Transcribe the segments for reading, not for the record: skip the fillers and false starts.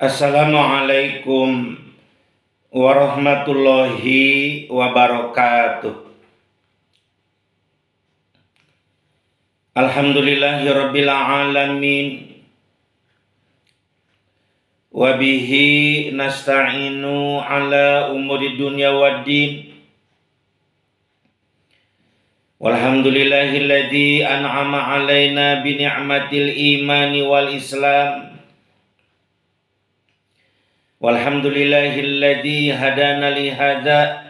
Assalamualaikum warahmatullahi wabarakatuh. Alhamdulillahirabbil alamin. Wa bihi nasta'inu ala umuri dunya waddin. Walhamdulillahilladzi an'ama alaina bi ni'matil imani wal islam. Walhamdulillahilladzi hadana li hadza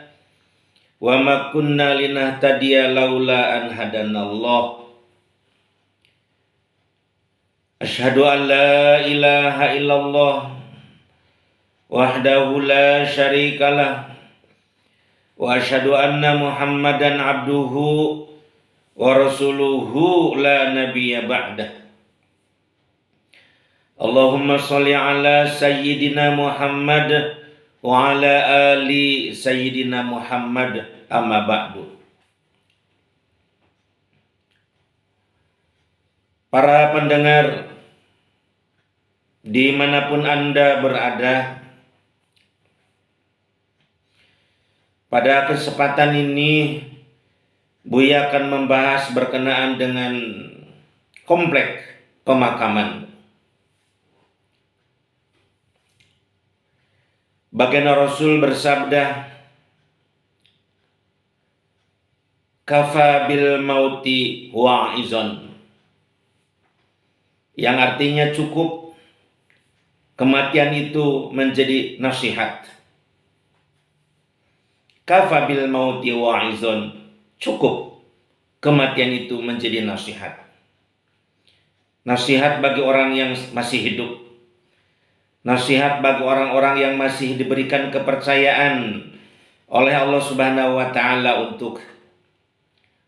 wa ma kunna linahtadiya laula an hadanallah. Asyhadu an la ilaha illallah wahdahu la syarikalah wa asyhadu anna Muhammadan abduhu wa rasuluhu la nabiyya ba'dah. Allahumma sholli ala sayyidina Muhammad wa ala ali sayyidina Muhammad, amma ba'du. Para pendengar dimanapun Anda berada, pada kesempatan ini Buya akan membahas berkenaan dengan komplek pemakaman. Baginda Rasul bersabda, kafa bil mauti wa'izon, yang artinya cukup kematian itu menjadi nasihat. Kafa bil mauti wa'izon, cukup kematian itu menjadi nasihat. Nasihat bagi orang yang masih hidup. Nasihat bagi orang-orang yang masih diberikan kepercayaan oleh Allah Subhanahu wa taala untuk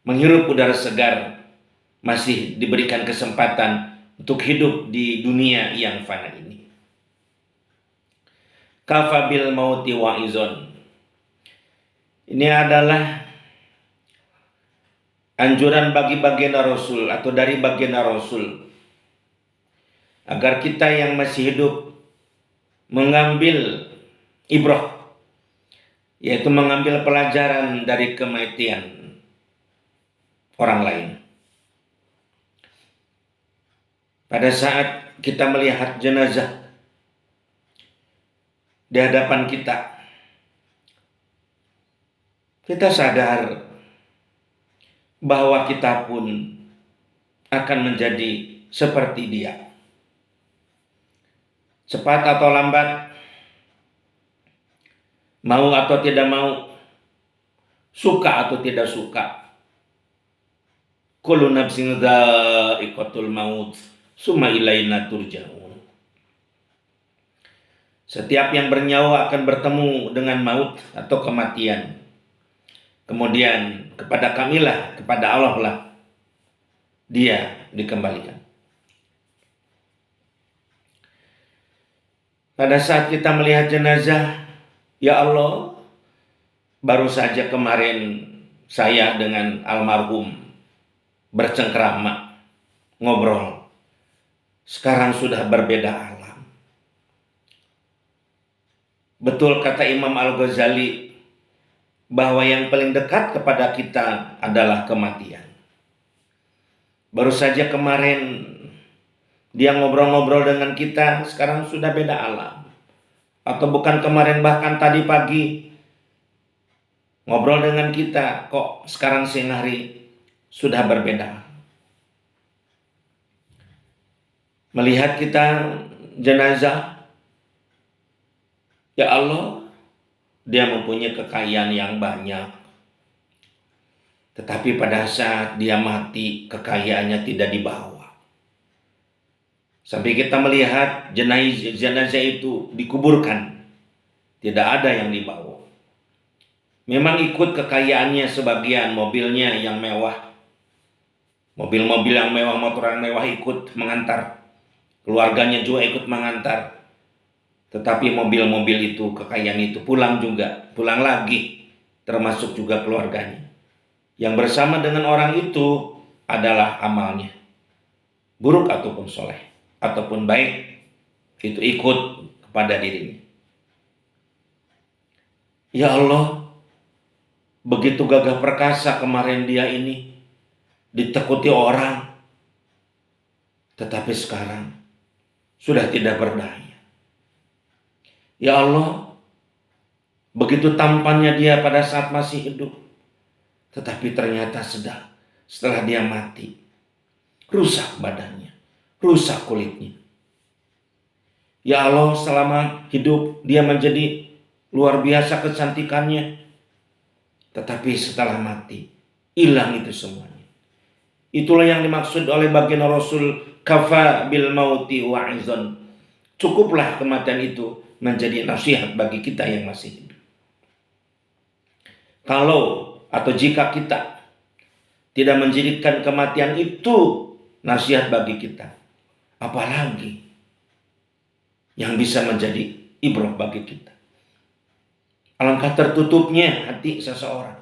menghirup udara segar, masih diberikan kesempatan untuk hidup di dunia yang fana ini. Kafa bil mauti wa'izon. Ini adalah anjuran bagi baginda Rasul atau dari baginda Rasul agar kita yang masih hidup mengambil ibrah, yaitu mengambil pelajaran dari kematian orang lain. Pada saat kita melihat jenazah di hadapan kita sadar bahwa kita pun akan menjadi seperti dia. Cepat atau lambat, mau atau tidak mau, suka atau tidak suka, kullu nafsin dha'iqatul maut, summa ilaina turja'un. Setiap yang bernyawa akan bertemu dengan maut atau kematian. Kemudian kepada kamilah, kepada Allah lah dia dikembalikan. Pada saat kita melihat jenazah, ya Allah, baru saja kemarin saya dengan almarhum bercengkrama, ngobrol. Sekarang sudah berbeda alam. Betul kata Imam Al-Ghazali, bahwa yang paling dekat kepada kita adalah kematian. Baru saja kemarin dia ngobrol-ngobrol dengan kita, sekarang sudah beda alam. Atau bukan kemarin, bahkan tadi pagi ngobrol dengan kita, kok sekarang siang hari sudah berbeda. Melihat kita jenazah, ya Allah, dia mempunyai kekayaan yang banyak. Tetapi pada saat dia mati, kekayaannya tidak dibawa. Sampai kita melihat jenazah itu dikuburkan, tidak ada yang dibawa. Memang ikut kekayaannya sebagian, mobilnya yang mewah, mobil-mobil yang mewah, motor yang mewah ikut mengantar, keluarganya juga ikut mengantar. Tetapi mobil-mobil itu, kekayaan itu pulang juga, pulang lagi, termasuk juga keluarganya. Yang bersama dengan orang itu adalah amalnya, buruk ataupun soleh, ataupun baik, itu ikut pada dirinya. Ya Allah, begitu gagah perkasa kemarin dia ini ditakuti orang, tetapi sekarang sudah tidak berdaya. Ya Allah, begitu tampannya dia pada saat masih hidup, tetapi ternyata setelah dia mati, rusak badannya, rusak kulitnya. Ya Allah, selama hidup dia menjadi luar biasa kecantikannya, tetapi setelah mati, hilang itu semuanya. Itulah yang dimaksud oleh baginda Rasul, kafa bil mauti wa'izon. Cukuplah kematian itu menjadi nasihat bagi kita yang masih hidup. Kalau atau jika kita tidak menjadikan kematian itu nasihat bagi kita, apalagi yang bisa menjadi ibrah bagi kita. Alangkah tertutupnya hati seseorang,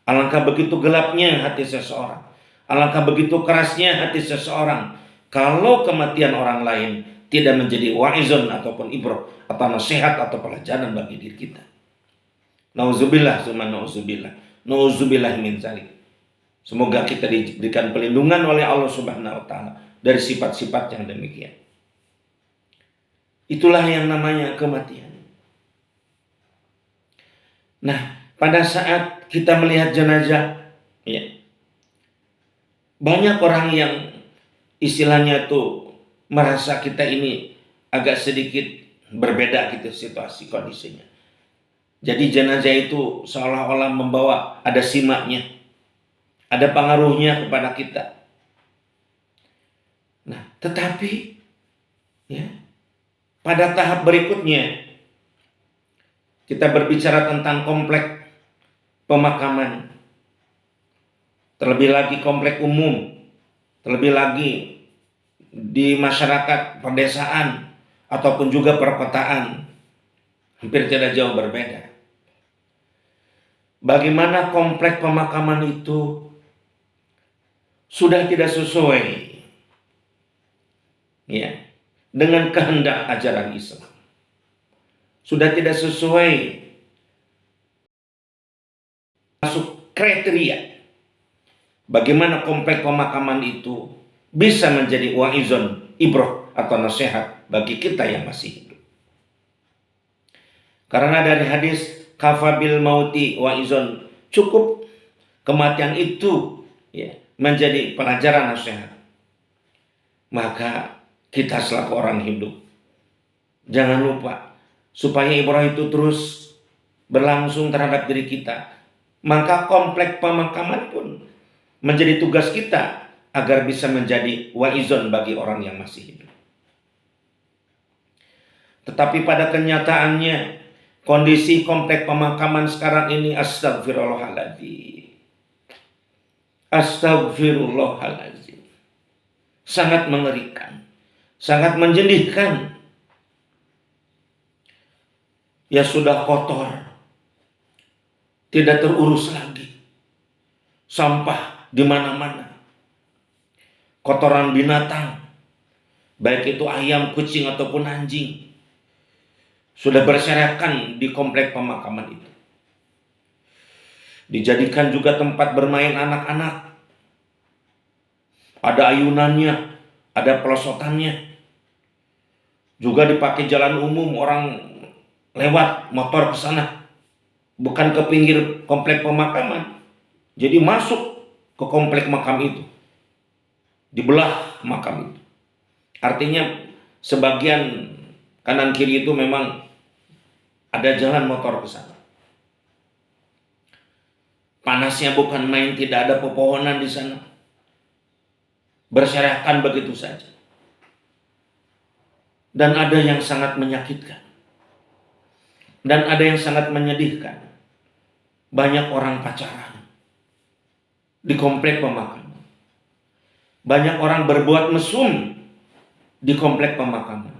alangkah begitu gelapnya hati seseorang, alangkah begitu kerasnya hati seseorang kalau kematian orang lain tidak menjadi wa'izon ataupun ibrah atau nasihat atau pelajaran bagi diri kita. Nauzubillah summa nauzubillah, nauzubillah min zalik. Semoga kita diberikan perlindungan oleh Allah Subhanahu wa taala dari sifat-sifat yang demikian. Itulah yang namanya kematian. Nah, pada saat kita melihat jenazah, ya, banyak orang yang istilahnya tuh merasa kita ini agak sedikit berbeda gitu situasi kondisinya. Jadi jenazah itu seolah-olah membawa ada simaknya, ada pengaruhnya kepada kita. Nah, tetapi ya, pada tahap berikutnya kita berbicara tentang komplek pemakaman, terlebih lagi komplek umum, terlebih lagi di masyarakat pedesaan ataupun juga perkotaan, hampir tidak jauh berbeda. Bagaimana komplek pemakaman itu sudah tidak sesuai ya dengan kehendak ajaran Islam. Sudah tidak sesuai masuk kriteria bagaimana komplek pemakaman itu bisa menjadi wa'izon, ibrah atau nasihat bagi kita yang masih hidup. Karena dari hadis kafa bil mauti wa'izon, cukup kematian itu ya menjadi pelajaran nasihat. Maka kita selaku orang hidup jangan lupa supaya ibrah itu terus berlangsung terhadap diri kita. Maka komplek pemakaman pun menjadi tugas kita agar bisa menjadi wa'izon bagi orang yang masih hidup. Tetapi pada kenyataannya kondisi komplek pemakaman sekarang ini, astagfirullahaladzim, astagfirullahaladzim, sangat mengerikan, sangat menjadikan. Ya sudah kotor, tidak terurus lagi, sampah di mana-mana, kotoran binatang, baik itu ayam, kucing ataupun anjing, sudah berserakan di komplek pemakaman itu. Dijadikan juga tempat bermain anak-anak, ada ayunannya, ada pelosotannya, juga dipakai jalan umum, orang lewat motor ke sana, bukan ke pinggir komplek pemakaman. Jadi masuk ke komplek makam itu, dibelah makam itu. Artinya sebagian kanan kiri itu memang ada jalan motor ke sana. Panasnya bukan main, tidak ada pepohonan di sana, berserakan begitu saja. Dan ada yang sangat menyakitkan, dan ada yang sangat menyedihkan. Banyak orang pacaran di komplek pemakaman. Banyak orang berbuat mesum di komplek pemakaman.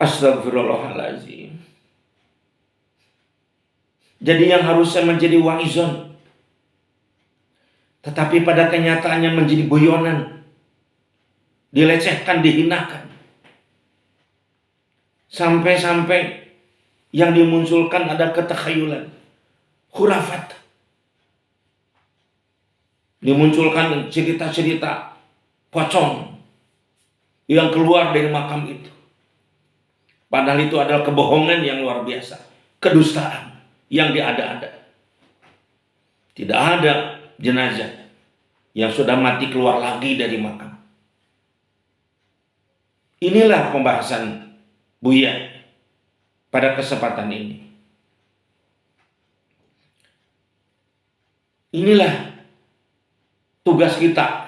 Astagfirullahaladzim. Jadi yang harusnya menjadi wa'izon, tetapi pada kenyataannya menjadi guyonan, dilecehkan, dihinakan. Sampai-sampai yang dimunculkan ada ketakhayulan, khurafat. Dimunculkan cerita-cerita pocong yang keluar dari makam itu. Padahal itu adalah kebohongan yang luar biasa, kedustaan yang diada-ada. Tidak ada jenazah yang sudah mati keluar lagi dari makam. Inilah pembahasan Buya pada kesempatan ini. Inilah tugas kita.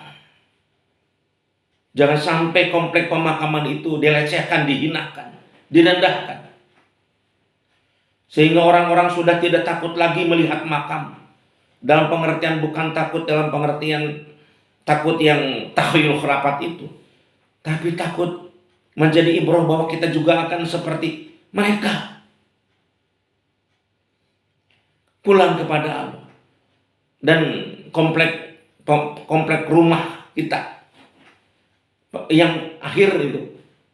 Jangan sampai komplek pemakaman itu dilecehkan, dihinakan, direndahkan. Sehingga orang-orang sudah tidak takut lagi melihat makam. Dalam pengertian bukan takut dalam pengertian takut yang takhayul khurafat itu. Tapi takut menjadi ibrah bahwa kita juga akan seperti mereka. Pulang kepada Allah. Dan komplek rumah kita. Yang akhir itu.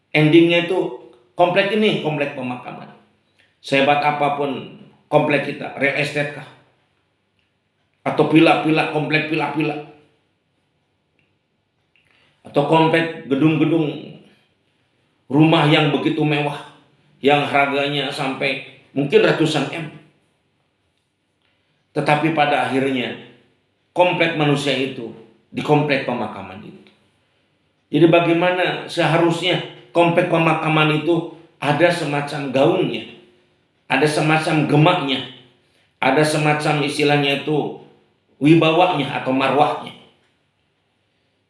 Endingnya itu komplek ini, komplek pemakaman. Sehebat apapun komplek kita, real estate kah? Atau pila-pila, komplek pila-pila. Atau komplek gedung-gedung rumah yang begitu mewah. Yang harganya sampai mungkin ratusan M. Tetapi pada akhirnya komplek manusia itu di komplek pemakaman itu. Jadi bagaimana seharusnya komplek pemakaman itu ada semacam gaungnya. Ada semacam gemaknya. Ada semacam istilahnya itu wibawanya atau marwahnya.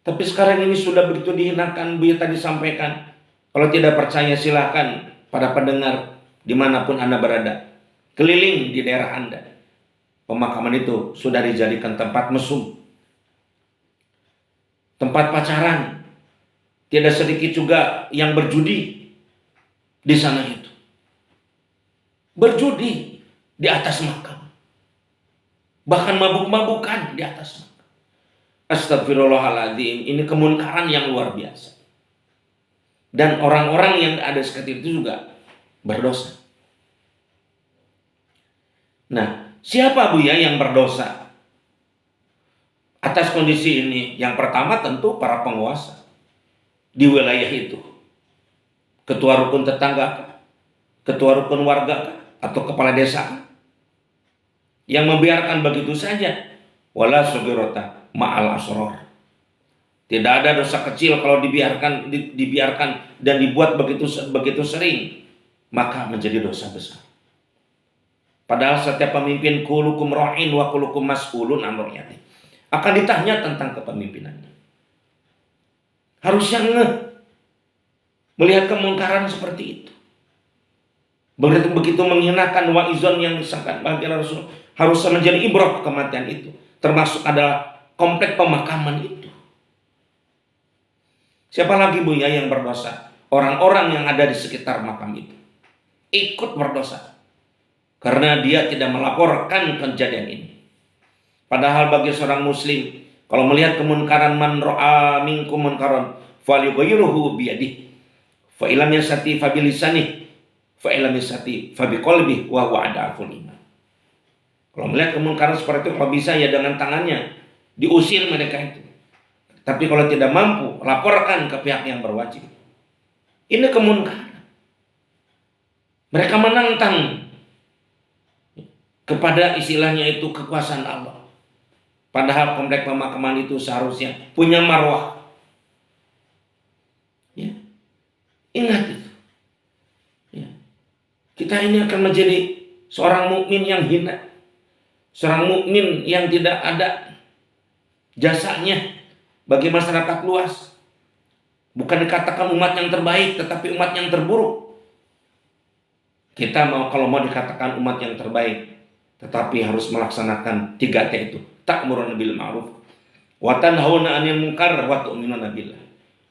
Tapi sekarang ini sudah begitu dihinakan. Buya tadi sampaikan. Kalau tidak percaya silakan pada pendengar dimanapun Anda berada. Keliling di daerah Anda. Pemakaman itu sudah dijadikan tempat mesum. Tempat pacaran. Tidak sedikit juga yang berjudi di sana itu. Berjudi di atas makam. Bahkan mabuk-mabukan di atas makam. Astagfirullahaladzim, ini kemunkaran yang luar biasa. Dan orang-orang yang ada seperti itu juga berdosa. Nah, siapa Buya yang berdosa atas kondisi ini? Yang pertama tentu para penguasa di wilayah itu. Ketua rukun tetangga, ketua rukun warga, atau kepala desa yang membiarkan begitu saja. Wala sugirota ma'al asror. Tidak ada dosa kecil kalau dibiarkan dan dibuat begitu sering, maka menjadi dosa besar. Padahal setiap pemimpin kulukum ra'in wa kulukum mas'ulun an ra'iyati akan ditanya tentang kepemimpinannya. Harusnya melihat kemungkaran seperti itu. Begitu menghinakan wa'izon yang disangkan bagi Rasul, harusnya menjadi ibrah kematian itu. Termasuk adalah komplek pemakaman itu. Siapa lagi Buya yang berdosa? Orang-orang yang ada di sekitar makam itu ikut berdosa karena dia tidak melaporkan kejadian ini. Padahal bagi seorang muslim, kalau melihat kemunkaran, man ra'a minkum munkaran falyughayyirhu biyadihi fa illam yastati fa bilisanihi fa illam yastati fa biqalbihi wa huwa adaful iman. Kalau melihat kemunkaran seperti itu, kalau bisa ya dengan tangannya diusir mereka itu. Tapi kalau tidak mampu, laporkan ke pihak yang berwajib. Ini kemunkaran. Mereka menantang kepada istilahnya itu kekuasaan Allah. Padahal komplek pemakaman itu seharusnya punya marwah. Ya. Ingat itu. Ya. Kita ini akan menjadi seorang mukmin yang hina. Seorang mukmin yang tidak ada jasanya bagi masyarakat luas. Bukan dikatakan umat yang terbaik, tetapi umat yang terburuk. Kita kalau mau dikatakan umat yang terbaik, tetapi harus melaksanakan 3T itu. Ta'muruna bil ma'ruf wa tanhauna 'anil munkar wa tu'minuna billah.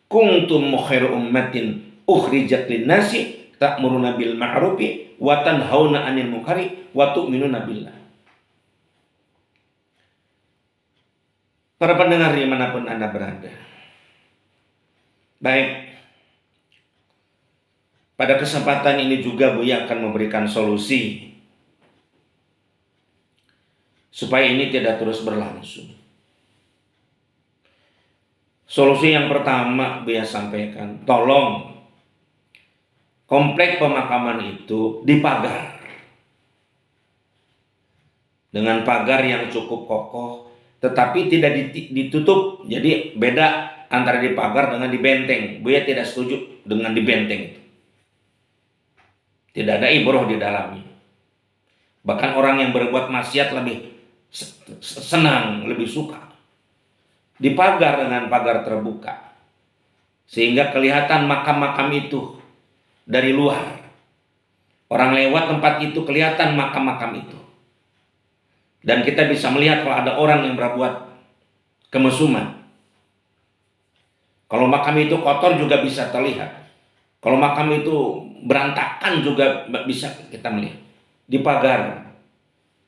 Kuntum khairu ummatin ukhrijat lin-nasi ta'muruna bil ma'rufi wa tanhauna 'anil munkari wa tu'minuna billah. Para pendengar dimanapun Anda berada. Baik. Pada kesempatan ini juga Buya akan memberikan solusi supaya ini tidak terus berlangsung. Solusi yang pertama Buya sampaikan, tolong komplek pemakaman itu dipagar dengan pagar yang cukup kokoh, tetapi tidak ditutup. Jadi beda antara dipagar dengan dibenteng. Buya tidak setuju dengan dibenteng itu. Tidak ada ibroh di dalamnya. Bahkan orang yang berbuat maksiat lebih senang, lebih suka dipagar dengan pagar terbuka, sehingga kelihatan makam-makam itu dari luar. Orang lewat tempat itu kelihatan makam-makam itu, dan kita bisa melihat kalau ada orang yang berbuat kemesuman. Kalau makam itu kotor juga bisa terlihat. Kalau makam itu berantakan juga bisa kita melihat. Dipagar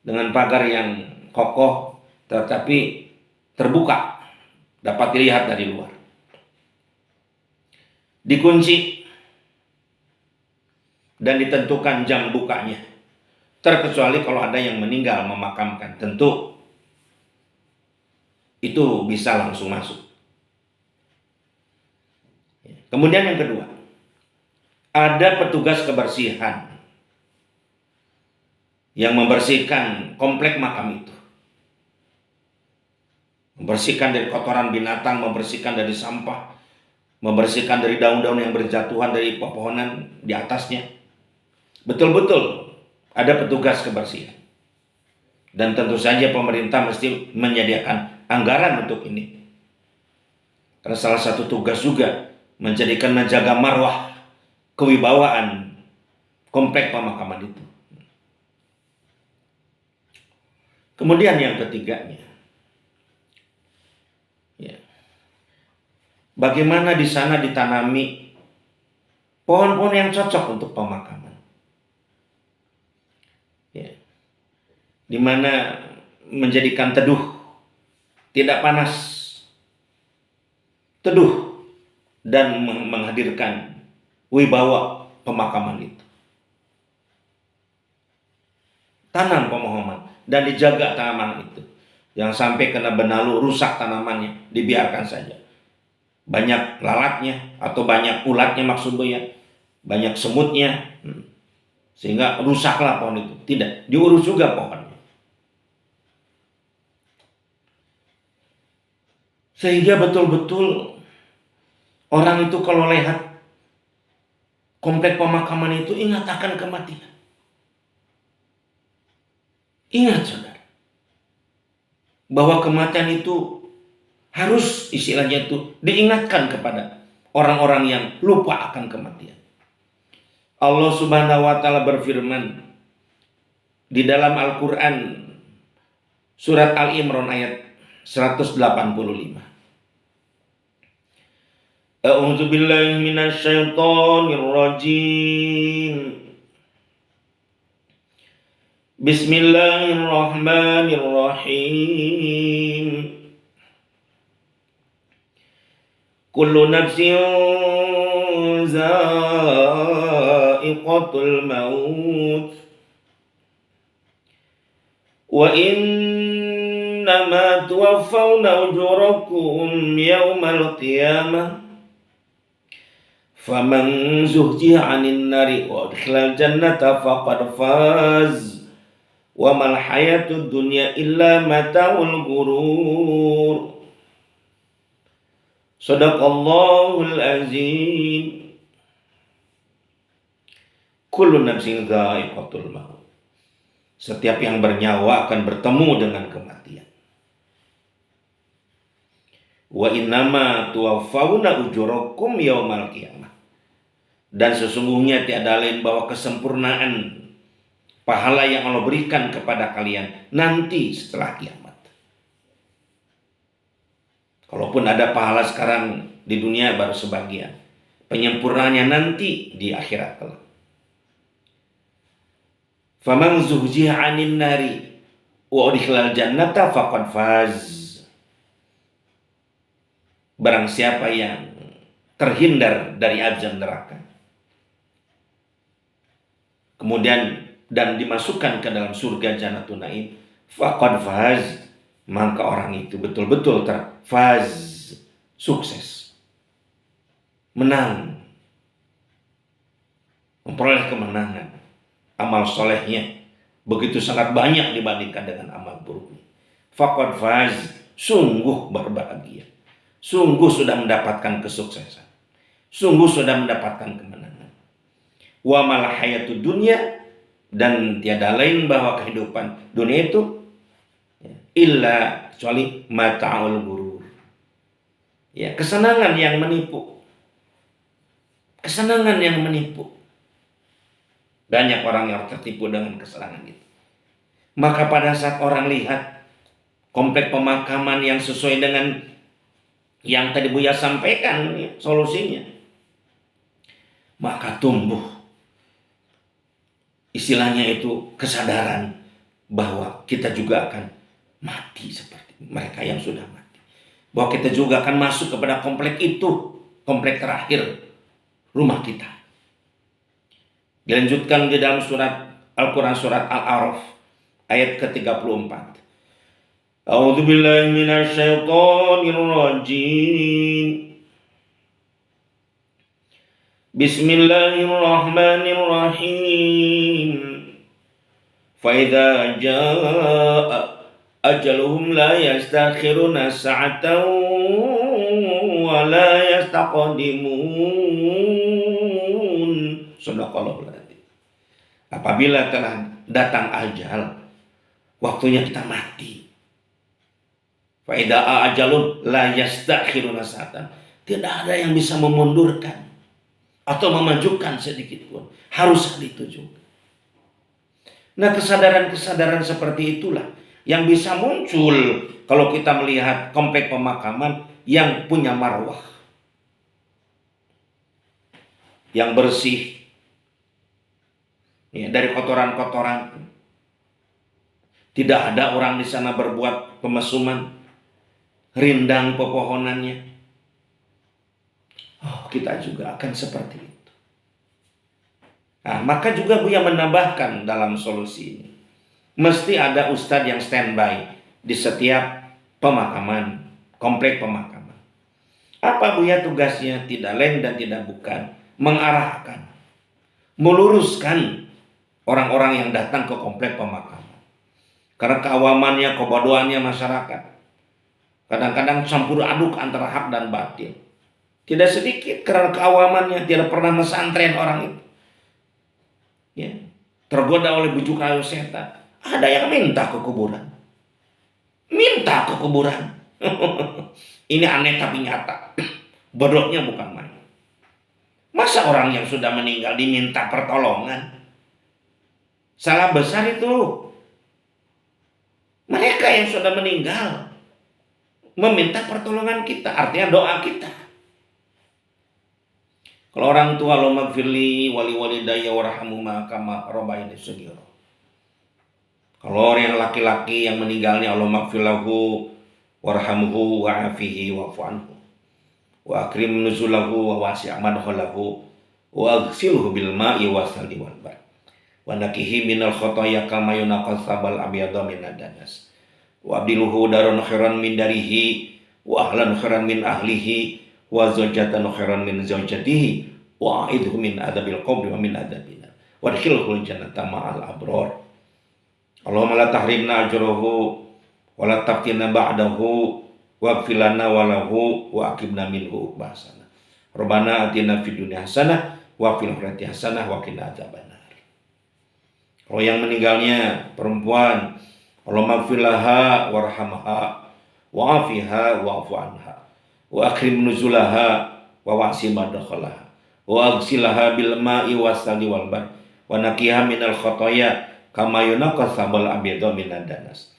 dengan pagar yang kokoh tetapi terbuka, dapat dilihat dari luar. Dikunci dan ditentukan jam bukanya, terkecuali kalau ada yang meninggal memakamkan, tentu itu bisa langsung masuk. Kemudian yang kedua, ada petugas kebersihan yang membersihkan komplek makam itu, membersihkan dari kotoran binatang, membersihkan dari sampah, membersihkan dari daun-daun yang berjatuhan dari pepohonan di atasnya. Betul-betul ada petugas kebersihan, dan tentu saja pemerintah mesti menyediakan anggaran untuk ini, karena salah satu tugas juga menjaga marwah kewibawaan komplek pemakaman itu. Kemudian yang ketiganya, ya, bagaimana di sana ditanami pohon-pohon yang cocok untuk pemakaman, ya, di mana menjadikan teduh, tidak panas, teduh, dan menghadirkan wibawa pemakaman itu. Tanam pohon dan dijaga tanaman itu. Yang sampai kena benalu, rusak tanamannya, dibiarkan saja. Banyak lalatnya atau banyak ulatnya, maksud gue ya, banyak semutnya, sehingga rusaklah pohon itu. Tidak, diurus juga pohonnya. Sehingga betul-betul orang itu kalau lihat komplek pemakaman itu ingat akan kematian. Ingat saudara, bahwa kematian itu harus istilahnya itu diingatkan kepada orang-orang yang lupa akan kematian. Allah Subhanahu wa taala berfirman di dalam Al-Qur'an surat Al-Imran ayat 185. A'udzu billahi minasyaitonir rajim. Bismillahirrahmanirrahim. Kullu nafsin za'iqatul maut wa innama tuwaffawna ujurakum yawmal qiyamah faman zuhziha 'anil nari wa udkhilal jannata faqad faz wa mal hayatud dunya illa mata'ul ghurur. Shadaqallahul azim. Kullu nafsin dha'iqatul maut. Setiap yang bernyawa akan bertemu dengan kematian. Wa innama tuwaffawna ujurakum yaumal qiyamah. Dan sesungguhnya tiada lain bahwa kesempurnaan pahala yang Allah berikan kepada kalian nanti setelah kiamat. Kalaupun ada pahala sekarang di dunia baru sebagian, penyempurnaannya nanti di akhirat kelak. Faman zuhziha 'anil nari wa udkhilal jannata faqad faz. Barang siapa yang terhindar dari azab neraka kemudian dan dimasukkan ke dalam surga Jannatun Naim, faqad faz, maka orang itu betul-betul terfaz, sukses, menang, memperoleh kemenangan. Amal solehnya begitu sangat banyak dibandingkan dengan amal buruknya. Faqad faz, sungguh berbahagia, sungguh sudah mendapatkan kesuksesan, sungguh sudah mendapatkan kemenangan. Wa mal hayatud dunya, dan tiada lain bahwa kehidupan dunia itu illa kecuali mata'ul ghurur. Ya, kesenangan yang menipu. Kesenangan yang menipu. Banyak orang yang tertipu dengan kesenangan itu. Maka pada saat orang lihat komplek pemakaman yang sesuai dengan yang tadi Buya sampaikan solusinya, maka tumbuh istilahnya itu kesadaran bahwa kita juga akan mati seperti mereka yang sudah mati. Bahwa kita juga akan masuk kepada komplek itu, komplek terakhir, rumah kita. Dilanjutkan di dalam surat Al-Quran, surat Al-A'raf ayat ke-34. A'udzubillahi minasyaitonirrajim. Bismillahirrahmanirrahim. Faidza jaa ajaluhum la yastakhiruna sa'atan wa la yastaqdimun. Shadaqallahul adzim. Apabila telah datang ajal, waktunya kita mati. Faidza ajalun la yastakhiruna sa'atan. Tidak ada yang bisa memundurkan atau memajukan sedikit pun. Harus hal itu juga. Nah, kesadaran-kesadaran seperti itulah yang bisa muncul kalau kita melihat komplek pemakaman yang punya marwah, yang bersih ya, dari kotoran-kotoran. Tidak ada orang di sana berbuat pemesuman, rindang pepohonannya. Oh, kita juga akan seperti itu. Nah, maka juga Buya menambahkan dalam solusi ini, mesti ada ustadz yang standby di setiap pemakaman, komplek pemakaman. Apa Buya tugasnya? Tidak lain dan tidak bukan mengarahkan, meluruskan orang-orang yang datang ke komplek pemakaman. Karena keawamannya, kebodohannya masyarakat kadang-kadang campur aduk antara hak dan batil. Tidak sedikit karena keawamannya tidak pernah mesantren orang itu. Ya, tergoda oleh bujuk rayu setan. Ada yang minta ke kuburan. Minta ke kuburan. Ini aneh tapi nyata. Bodohnya bukan main. Masa orang yang sudah meninggal diminta pertolongan? Salah besar itu. Mereka yang sudah meninggal meminta pertolongan kita, artinya doa kita. Kalau orang tua, Allahumma gfirli wali walidayya warhamhuma kama rabbayani shaghira. Kalau orang yang laki-laki yang meninggalnya, Allahumma gfir lahu warhamhu wa'afihi wa'fu anhu wa akrim nuzulahu wa wasi' madkhalahu wa aghsilhu bil ma'i wasalli wal bar wa naqihi minal khotoya kama yunaqas sabal abyadha minad danas wa abdiluhu daron khairan min darihi wa ahlan khairan min ahlihi wa zawjatan khairan min zawjatihi wa a'idhu min adzabil qabri wa min adzabina wa adkhilhul jannata ma'al abrar. Allahumma la tahrimna ajrahu wa la taftina ba'dahu waghfir lana wa lahu wa aqibna minhu bahsana. Rabbana atina fid dunya hasanah wa fil akhirati hasanah wa qina adzabannar. Kalau yang meninggalnya perempuan, Allahumma ighfir laha warhamha wa'afiha wa'fu anha wa akrim nuzulaha wa wasi madkhalaha wa aghsilha bil ma'i wasali wal bar wa naqiha minal khotoya kama yunaqas sabal abyadha minad danas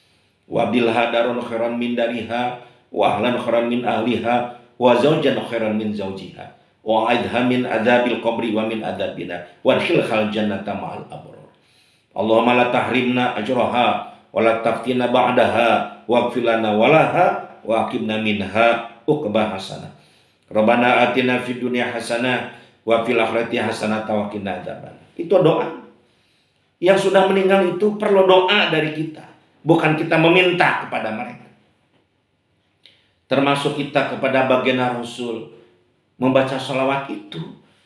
wa abdilha darun khairan min dariha wa ahlan khairan min ahliha wa zawjan khairan min zawjiha wa aidha min adzabil qabri wa min adzabina wa adkhilhal jannata ma'al abrar. Allahumma la tahrimna ajraha wa la taftina ba'daha waghfir lana walaha wa aqibna minha uqbah hasanah. Rabbana atina fid dunya hasanah wa fil akhirati hasanah wa qina adzaban. Itu doa. Yang sudah meninggal itu perlu doa dari kita, bukan kita meminta kepada mereka. Termasuk kita kepada baginda Rasul membaca salawat itu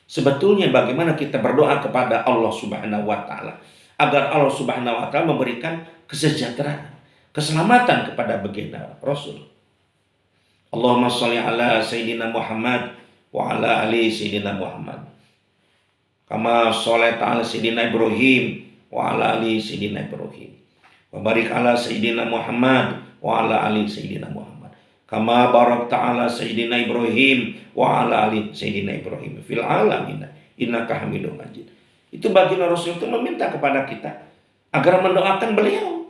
sebetulnya bagaimana kita berdoa kepada Allah Subhanahu wa taala agar Allah Subhanahu wa taala memberikan kesejahteraan, keselamatan kepada baginda Rasul. Allahumma sholli ala sayyidina Muhammad wa ala ali sayyidina Muhammad. Kama sholaita ala sayyidina Ibrahim wa ala ali sayyidina Ibrahim. Wa barik ala sayyidina Muhammad wa ala ali sayyidina Muhammad. Kama barakta ala sayyidina Ibrahim wa ala ali sayyidina Ibrahim fil alamin innaka Hamidum Majid. Itu baginda Rasul itu meminta kepada kita agar mendoakan beliau.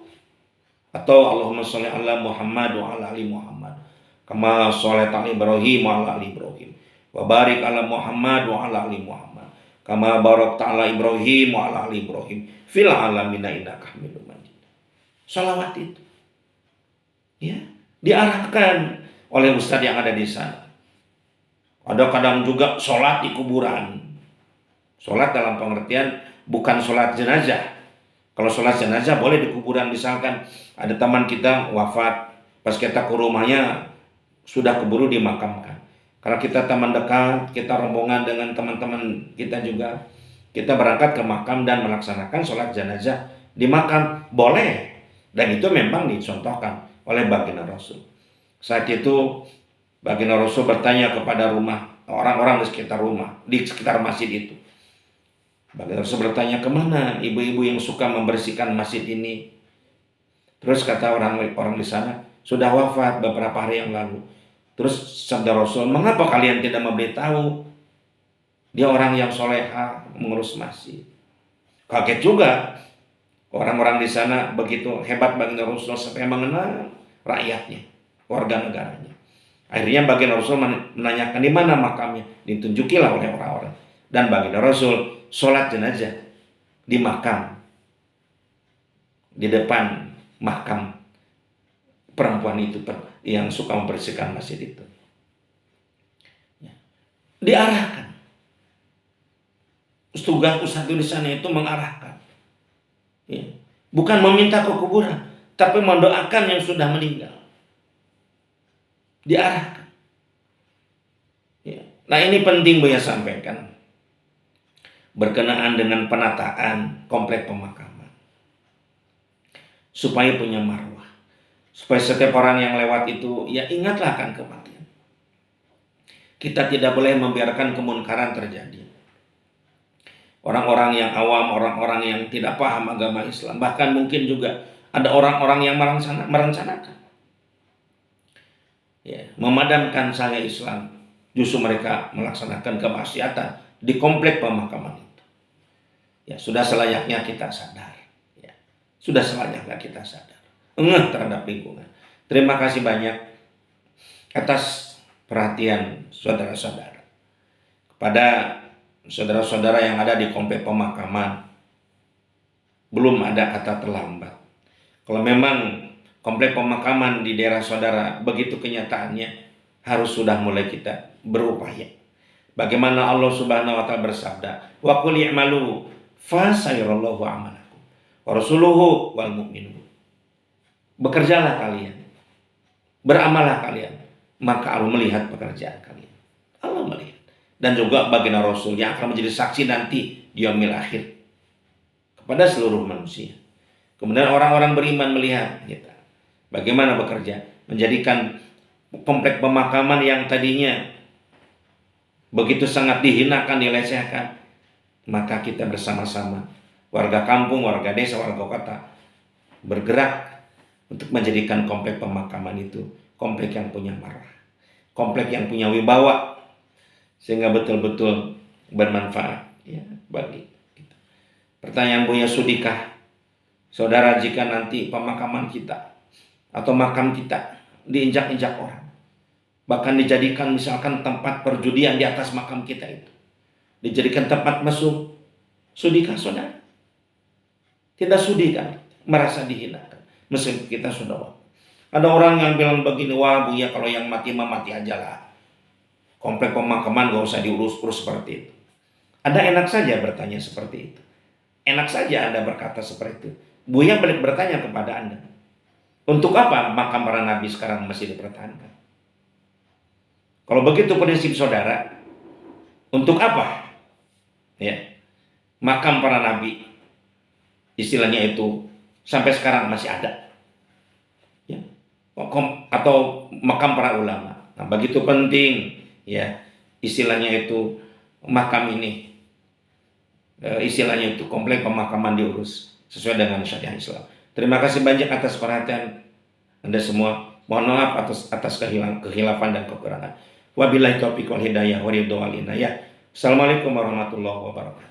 Atau Allahumma sholli ala Muhammad wa ala ali Muhammad. Kama sholaita ala Ibrahim wa ala ali Ibrahim. Wa barik ala Muhammad wa ala ali Muhammad. Kama barakta ala Ibrahim wa ala ali Ibrahim fil alamin innaka Hamidum Majid. Salawat itu ya diarahkan oleh ustadz yang ada di sana. Ada kadang juga sholat di kuburan. Sholat dalam pengertian bukan sholat jenazah. Kalau sholat jenazah boleh di kuburan, misalkan ada teman kita wafat, pas kita ke rumahnya sudah keburu dimakamkan. Kalau kita teman dekat, kita rombongan dengan teman-teman kita juga, kita berangkat ke makam dan melaksanakan sholat jenazah di makam, boleh. Dan itu memang dicontohkan oleh baginda Rasul. Saat itu baginda Rasul bertanya kepada rumah orang-orang di sekitar rumah, di sekitar masjid itu. Baginda Rasul bertanya, kemana ibu-ibu yang suka membersihkan masjid ini? Terus kata orang-orang di sana, sudah wafat beberapa hari yang lalu. Terus sabda Rasul, mengapa kalian tidak memberitahu? Dia orang yang soleha mengurus masjid. Kaget juga orang-orang di sana, begitu hebat baginda Rasul sampai mengenal rakyatnya, warga negaranya. Akhirnya baginda Rasul menanyakan di mana makamnya, ditunjukilah oleh orang-orang. Dan baginda Rasul sholat jenazah di makam, di depan makam perempuan itu yang suka membersihkan masjid itu. Diarahkan. Tugas ustadz di sana itu mengarahkan. Ya. Bukan meminta ke kuburan, tapi mendoakan yang sudah meninggal. Diarahkan. Ya. Nah ini penting Buya sampaikan. Berkenaan dengan penataan komplek pemakaman. Supaya punya marwah. Supaya setiap orang yang lewat itu, ya ingatlah akan kematian. Kita tidak boleh membiarkan kemunkaran terjadi. Orang-orang yang awam, orang-orang yang tidak paham agama Islam, bahkan mungkin juga ada orang-orang yang merencanakan ya, memadamkan cahaya Islam. Justru mereka melaksanakan kemaksiatan di komplek pemakaman itu. Ya, sudah selayaknya kita sadar. Ya, sudah selayaknya kita sadar. Terhadap lingkungan. Terima kasih banyak atas perhatian saudara-saudara. Kepada saudara-saudara yang ada di komplek pemakaman, belum ada kata terlambat. Kalau memang komplek pemakaman di daerah saudara begitu kenyataannya, harus sudah mulai kita berupaya. Bagaimana Allah Subhanahu wa taala bersabda, "Wa qul i'malu fa sayarallahu amalakum wa rasuluhu wal mu'minun." Bekerjalah kalian, beramalah kalian, maka Allah melihat pekerjaan kalian. Allah melihat. Dan juga baginda Rasul yang akan menjadi saksi nanti di yaumil akhir kepada seluruh manusia. Kemudian orang-orang beriman melihat kita bagaimana bekerja, menjadikan komplek pemakaman yang tadinya begitu sangat dihinakan, dilecehkan, maka kita bersama-sama, warga kampung, warga desa, warga kota, bergerak untuk menjadikan komplek pemakaman itu komplek yang punya marwah, komplek yang punya wibawa, sehingga betul-betul bermanfaat ya bagi kita. Pertanyaan Buya, sudikah saudara jika nanti pemakaman kita atau makam kita diinjak-injak orang, bahkan dijadikan misalkan tempat perjudian di atas makam kita itu, dijadikan tempat mesum, sudikah saudara? Tidak sudi kan merasa dihinakan meski kita sudah wafat. Ada orang yang bilang begini, wah Buya kalau yang mati mati aja lah, komplek pemakaman gak usah diurus-urus seperti itu. Ada enak saja bertanya seperti itu. enak saja Anda berkata seperti itu. Buya balik bertanya kepada Anda, untuk apa makam para nabi sekarang masih dipertahankan? Kalau begitu prinsip saudara, untuk apa ya makam para nabi istilahnya itu sampai sekarang masih ada, ya, atau makam para ulama? Nah, begitu penting ya istilahnya itu makam ini, istilahnya itu komplek pemakaman diurus sesuai dengan syariat Islam. Terima kasih banyak atas perhatian Anda semua. Mohon maaf atas kehilafan dan kekurangan. Wabillahi taufiq wal hidayah wa ridha wal inayah. Assalamualaikum warahmatullahi wabarakatuh.